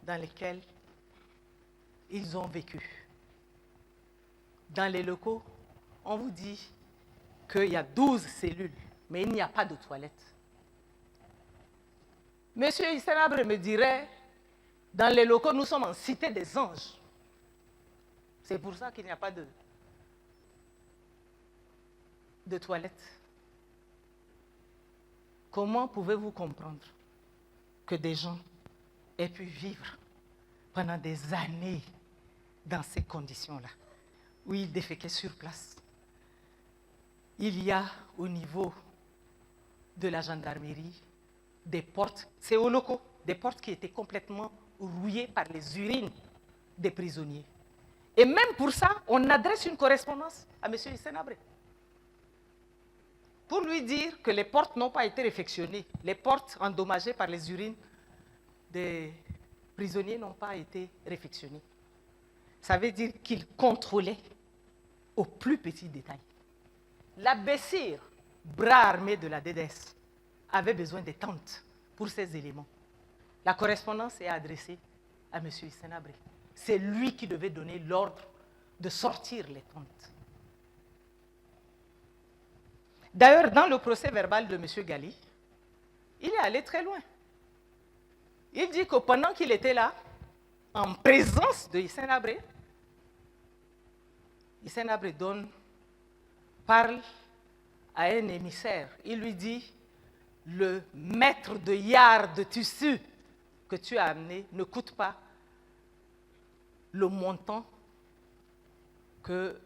dans lesquels ils ont vécu. Dans les locaux, on vous dit qu'il y a 12 cellules, mais il n'y a pas de toilettes. Monsieur Hissenabre me dirait, dans les locaux, nous sommes en cité des anges. C'est pour ça qu'il n'y a pas de toilettes. Comment pouvez-vous comprendre que des gens aient pu vivre pendant des années dans ces conditions-là, où ils déféquaient sur place? Il y a au niveau de la gendarmerie des portes, c'est aux locaux, des portes qui étaient complètement rouillées par les urines des prisonniers. Et même pour ça, on adresse une correspondance à M. Hissenabre pour lui dire que les portes n'ont pas été réfectionnées. Les portes endommagées par les urines des prisonniers n'ont pas été réfectionnées. Ça veut dire qu'il contrôlait au plus petit détail. La Bessir, bras armé de la DDS, avait besoin des tentes pour ces éléments. La correspondance est adressée à M. Hissenabre. C'est lui qui devait donner l'ordre de sortir les tentes. D'ailleurs, dans le procès verbal de M. Gali, il est allé très loin. Il dit que pendant qu'il était là, en présence de Hissenabre, Hissenabre parle à un émissaire. Il lui dit, le mètre de yard de tissu que tu as amené ne coûte pas le montant que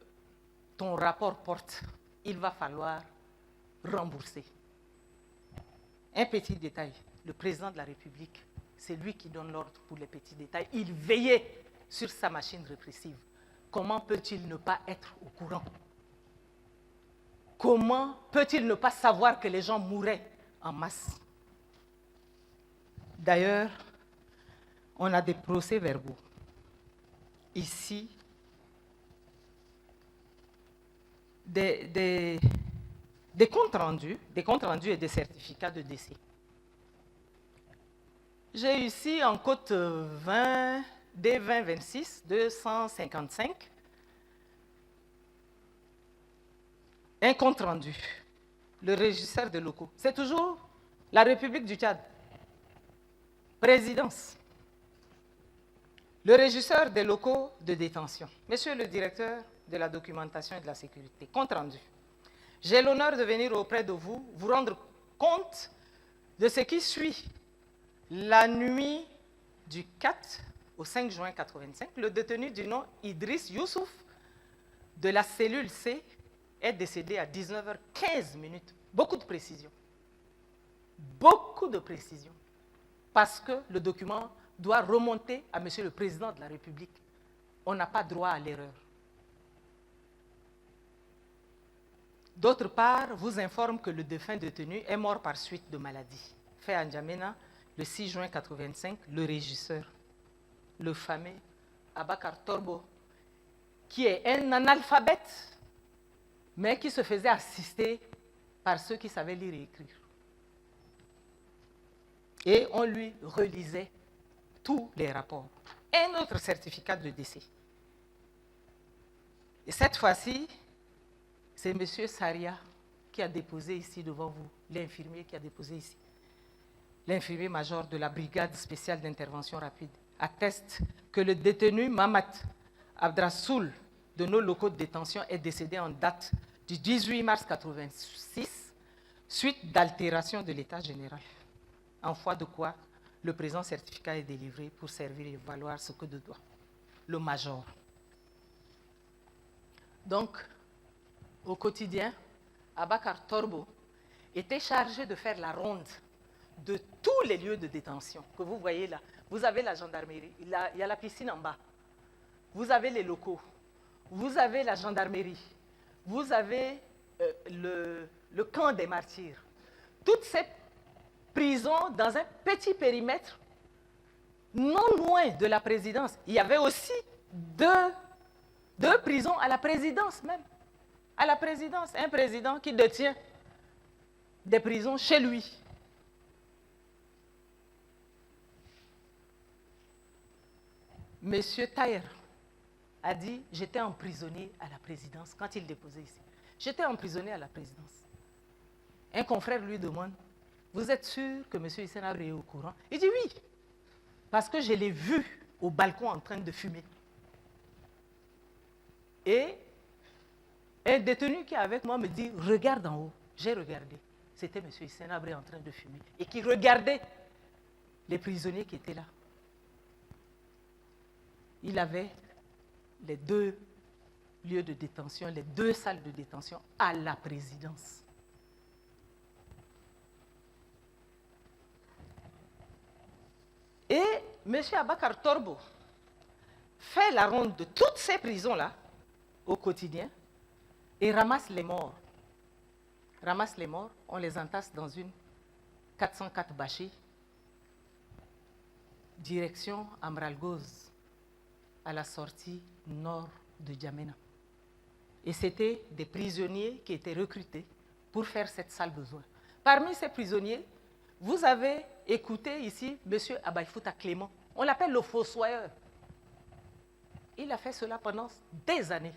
ton rapport porte. Il va falloir rembourser. Un petit détail, le président de la République, c'est lui qui donne l'ordre pour les petits détails. Il veillait sur sa machine répressive. Comment peut-il ne pas être au courant? Comment peut-il ne pas savoir que les gens mouraient en masse? D'ailleurs, on a des procès-verbaux. Ici, des comptes rendus et des certificats de décès. J'ai ici en côte 20, D2026, 255, un compte rendu. Le régisseur des locaux. C'est toujours la République du Tchad. Présidence. Le régisseur des locaux de détention. Monsieur le directeur de la documentation et de la sécurité. Compte rendu. J'ai l'honneur de venir auprès de vous, vous rendre compte de ce qui suit. La nuit du 4 au 5 juin 1985, le détenu du nom Idriss Youssouf de la cellule C est décédé à 19h15. Beaucoup de précision. Beaucoup de précision. Parce que le document doit remonter à Monsieur le Président de la République. On n'a pas droit à l'erreur. D'autre part, vous informe que le défunt détenu est mort par suite de maladie. Fait à N'Djamena, le 6 juin 1985, le régisseur, le fameux Abakar Torbo, qui est un analphabète, mais qui se faisait assister par ceux qui savaient lire et écrire. Et on lui relisait tous les rapports. Un autre certificat de décès. Et cette fois-ci, c'est M. Saria qui a déposé ici devant vous, l'infirmier qui a déposé ici. L'infirmier-major de la brigade spéciale d'intervention rapide atteste que le détenu Mamat Abdrasoul de nos locaux de détention est décédé en date du 18 mars 1986 suite d'altération de l'état général. En foi de quoi le présent certificat est délivré pour servir et valoir ce que de droit. Le major. Donc, au quotidien, Abakar Torbo était chargé de faire la ronde de tous les lieux de détention que vous voyez là. Vous avez la gendarmerie, il y a la piscine en bas. Vous avez les locaux. Vous avez la gendarmerie. Vous avez le camp des martyrs. Toutes ces prisons dans un petit périmètre, non loin de la présidence. Il y avait aussi deux prisons à la présidence même. À la présidence, un président qui détient des prisons chez lui. M. Taher a dit « J'étais emprisonné à la présidence » quand il déposait ici. J'étais emprisonné à la présidence. Un confrère lui demande « Vous êtes sûr que M. Hissène Habré est au courant ?» Il dit « Oui, parce que je l'ai vu au balcon en train de fumer. » Et un détenu qui est avec moi me dit « Regarde en haut. » J'ai regardé. C'était M. Hissène Habré en train de fumer et qui regardait les prisonniers qui étaient là. Il avait les 2 lieux de détention, les 2 salles de détention à la présidence. Et M. Abakar Torbo fait la ronde de toutes ces prisons-là au quotidien et ramasse les morts. Ramasse les morts, on les entasse dans une 404 bâchée, direction Amralgoz, à la sortie nord de Djamena. Et c'était des prisonniers qui étaient recrutés pour faire cette sale besoin. Parmi ces prisonniers, vous avez écouté ici M. Abaïfouta Clément. On l'appelle le fossoyeur. Il a fait cela pendant des années.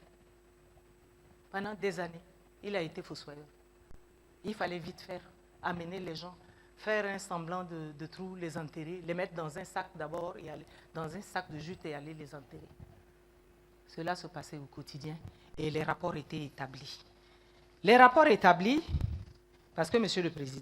Pendant des années, il a été fossoyeur. Il fallait vite faire, amener les gens, faire un semblant de trou, les enterrer, les mettre dans un sac d'abord, et aller dans un sac de jute et aller les enterrer. Cela se passait au quotidien et les rapports étaient établis. Les rapports établis, parce que M. le Président,